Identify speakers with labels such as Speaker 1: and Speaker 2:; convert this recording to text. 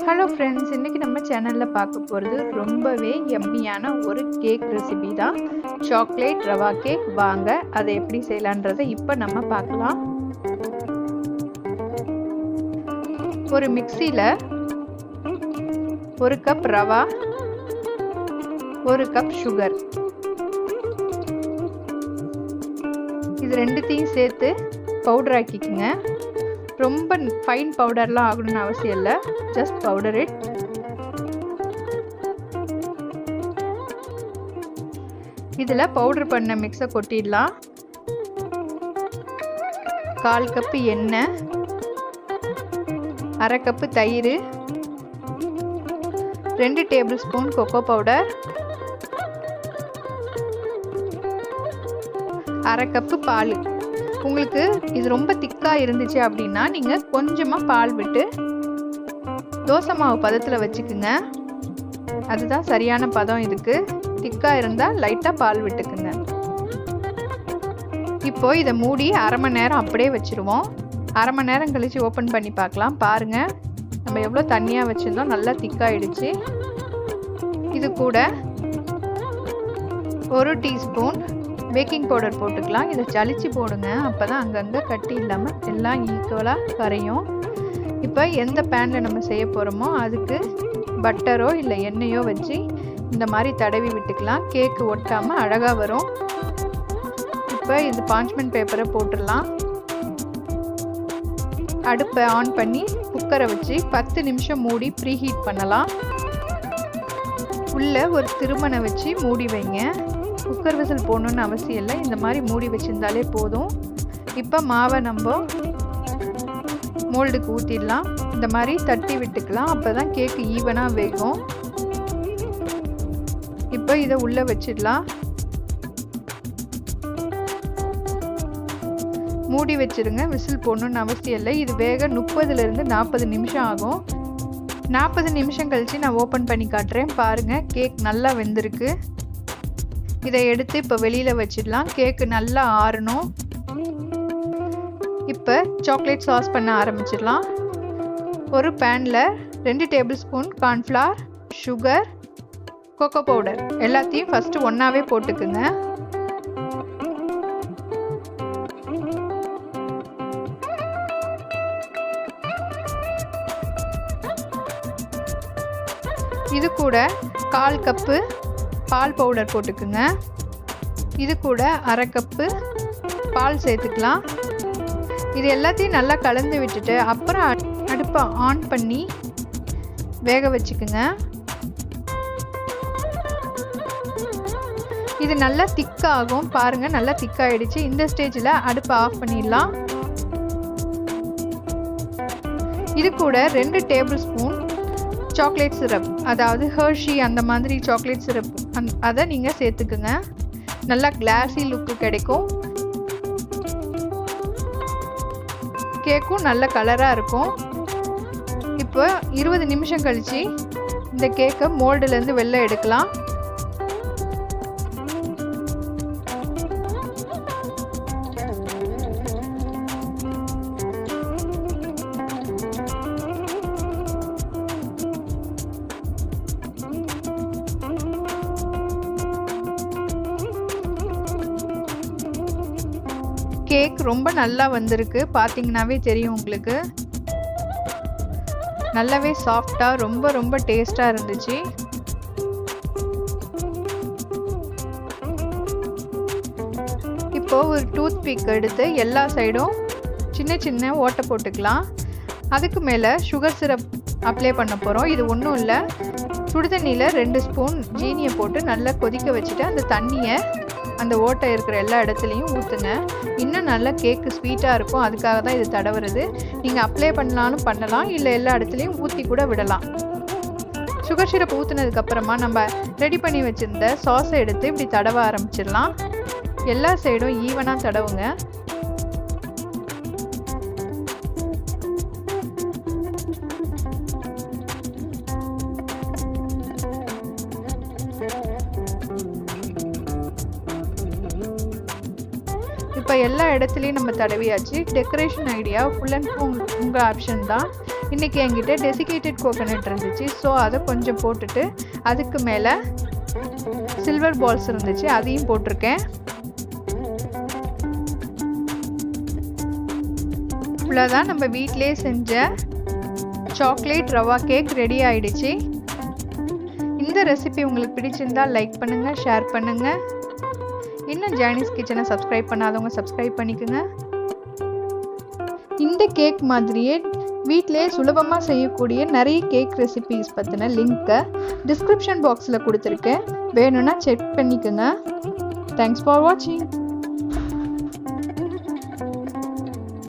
Speaker 1: Hello friends, இன்றைக்கி நம்ம சேனலில் பார்க்க போகிறது ரொம்பவே எம்மியான ஒரு கேக் ரெசிபி தான். Chocolate rava cake. வாங்க அதை எப்படி செய்யலான்றதை இப்போ நம்ம பார்க்கலாம். ஒரு மிக்சியில் 1 கப் ரவா, 1 கப் சுகர், இது ரெண்டுத்தையும் சேர்த்து பவுடர் ஆக்கிக்குங்க. ரொம்ப ஃபைன் பவுடர்லாம் ஆகணும்னு அவசியம் இல்லை, ஜஸ்ட் பவுடர் இட். இதில் பவுடர் பண்ண மிக்ஸை கொட்டிடலாம். 1/4 கப்பு எண்ணெய், 1/2 கப்பு தயிர், 2 tablespoon cocoa powder, 1/2 cup பால். உங்களுக்கு இது ரொம்ப திக்காக இருந்துச்சு அப்படின்னா நீங்கள் கொஞ்சமாக பால் விட்டு தோசை மாவு பதத்தில் வச்சுக்குங்க. அதுதான் சரியான பதம். இதுக்கு திக்காக இருந்தால் லைட்டாக பால் விட்டுக்குங்க. இப்போ இதை மூடி 1/2 மணி நேரம் அப்படியே வச்சுருவோம். 1/2 மணி நேரம் கழித்து ஓப்பன் பண்ணி பார்க்கலாம். பாருங்கள், நம்ம எவ்வளோ தண்ணியாக வச்சுருந்தோம், நல்லா திக்காகிடுச்சு. இது கூட 1 டீஸ்பூன் பேக்கிங் பவுடர் போட்டுக்கலாம். இதை ஜலிச்சு போடுங்க, அப்போ தான் அங்கங்கே கட்டி இல்லாமல் எல்லாம் ஈக்குவலாக கரையும். இப்போ எந்த பேனில் நம்ம செய்ய போகிறோமோ அதுக்கு பட்டரோ இல்லை எண்ணெயோ வச்சு இந்த மாதிரி தடவி விட்டுக்கலாம். கேக்கு ஒட்டாமல் அழகாக வரும். இப்போ இந்த பார்ச்மெண்ட் பேப்பரை போட்டுடலாம். அடுப்பை ஆன் பண்ணி குக்கரை வச்சு 10 நிமிஷம் மூடி ப்ரீ ஹீட் பண்ணலாம். உள்ளே ஒரு திருமணை வச்சு மூடி வைங்க. குக்கர் விசில் போடணுன்னு அவசியம் இல்லை, இந்த மாதிரி மூடி வச்சுருந்தாலே போதும். இப்போ மாவை நம்ம மோல்டுக்கு ஊற்றிடலாம். இந்த மாதிரி தட்டி விட்டுக்கலாம், அப்போ தான் கேக்கு ஈவனாக வேகும். இப்போ இதை உள்ளே வச்சிடலாம். மூடி வச்சுருங்க, விசில் போடணுன்னு அவசியம் இல்லை. இது வேக 30லேருந்து 40 நிமிஷம் ஆகும். 40 நிமிஷம் கழித்து நான் ஓப்பன் பண்ணி காட்டுறேன். பாருங்கள், கேக் நல்லா வெந்திருக்கு. இதை எடுத்து இப்போ வெளியில் வச்சிடலாம். கேக்கு நல்லா ஆறணும். இப்போ சாக்லேட் சாஸ் பண்ண ஆரம்பிச்சிடலாம். ஒரு பேனில் 2 tablespoon cornflour, sugar, cocoa powder எல்லாத்தையும் ஃபஸ்ட்டு ஒன்றாவே போட்டுக்குங்க. இது கூட 1/4 கப்பு பால் பவுடர் போட்டுக்குங்க. இது கூட 1/2 கப்பு பால் சேர்த்துக்கலாம். இது எல்லாத்தையும் நல்லா கலந்து விட்டுட்டு அப்புறம் அடுப்பை ஆன் பண்ணி வேக வச்சுக்குங்க. இது நல்லா திக்காகும். பாருங்கள், நல்லா திக்காயிடுச்சு. இந்த ஸ்டேஜில் அடுப்பை ஆஃப் பண்ணிடலாம். இது கூட 2 டேபிள் ஸ்பூன் சாக்லேட் சிரப், அதாவது ஹெர்ஷி அந்த மாதிரி சாக்லேட் சிரப், அதை நீங்கள் சேர்த்துக்குங்க. நல்லா கிளாஸி லுக்கு கிடைக்கும். கேக்கும் நல்ல கலராக இருக்கும். இப்போ 20 நிமிஷம் கழித்து இந்த கேக்கை மோல்டுலேருந்து வெளில எடுக்கலாம். கேக் ரொம்ப நல்லா வந்திருக்கு. பார்த்தீங்கன்னாவே தெரியும் உங்களுக்கு. நல்லாவே சாஃப்டாக ரொம்ப டேஸ்டாக இருந்துச்சு. இப்போது ஒரு டூத் பிக் எடுத்து எல்லா சைடும் சின்ன ஓட்டை போட்டுக்கலாம். அதுக்கு மேலே சுகர் சிரப் அப்ளை பண்ண போகிறோம். இது ஒன்றும் இல்லை, சுடுதண்ணியில் 2 ஸ்பூன் ஜீனியை போட்டு நல்லா கொதிக்க வச்சுட்டு அந்த தண்ணியை அந்த ஓட்டை இருக்கிற எல்லா இடத்துலையும் ஊற்றுங்க. இன்னும் நல்லா கேக்கு ஸ்வீட்டாக இருக்கும். அதுக்காக தான் இது தடவுறது. நீங்கள் அப்ளை பண்ணலாலும் பண்ணலாம், இல்லை எல்லா இடத்துலையும் ஊற்றி கூட விடலாம். சுகர் சிரப் ஊற்றுனதுக்கப்புறமா நம்ம ரெடி பண்ணி வச்சுருந்த சாஸை எடுத்து இப்படி தடவ ஆரம்பிச்சிடலாம். எல்லா சைடும் ஈவனாக தடவுங்க. இப்போ எல்லா இடத்துலையும் நம்ம தடவியாச்சு. Decoration idea full and full உங்கள் ஆப்ஷன் தான். இன்றைக்கி என்கிட்ட டெசிகேட்டட் கோகோனட் இருந்துச்சு. ஸோ அதை கொஞ்சம் போட்டுட்டு அதுக்கு மேலே சில்வர் பால்ஸ் இருந்துச்சு, அதையும் போட்டிருக்கேன். இவ்வளோதான் நம்ம வீட்டிலே செஞ்ச சாக்லேட் ரவா கேக் ரெடி ஆயிடுச்சு. இந்த ரெசிபி உங்களுக்கு பிடிச்சிருந்தால் லைக் பண்ணுங்கள், ஷேர் பண்ணுங்கள். இன்னும் ஜானிஸ் கிச்சனை சப்ஸ்கிரைப் பண்ணாதவங்க சப்ஸ்கிரைப் பண்ணிக்கோங்க. இந்த கேக் மாதிரியே வீட்டிலே சுலபமாக செய்யக்கூடிய நிறைய கேக் ரெசிபிஸ் பற்றின லிங்க்கை டிஸ்கிரிப்ஷன் பாக்ஸில் கொடுத்துருக்கேன். வேணும்னா செக் பண்ணிக்கோங்க. தேங்க்ஸ் ஃபார் வாட்சிங்.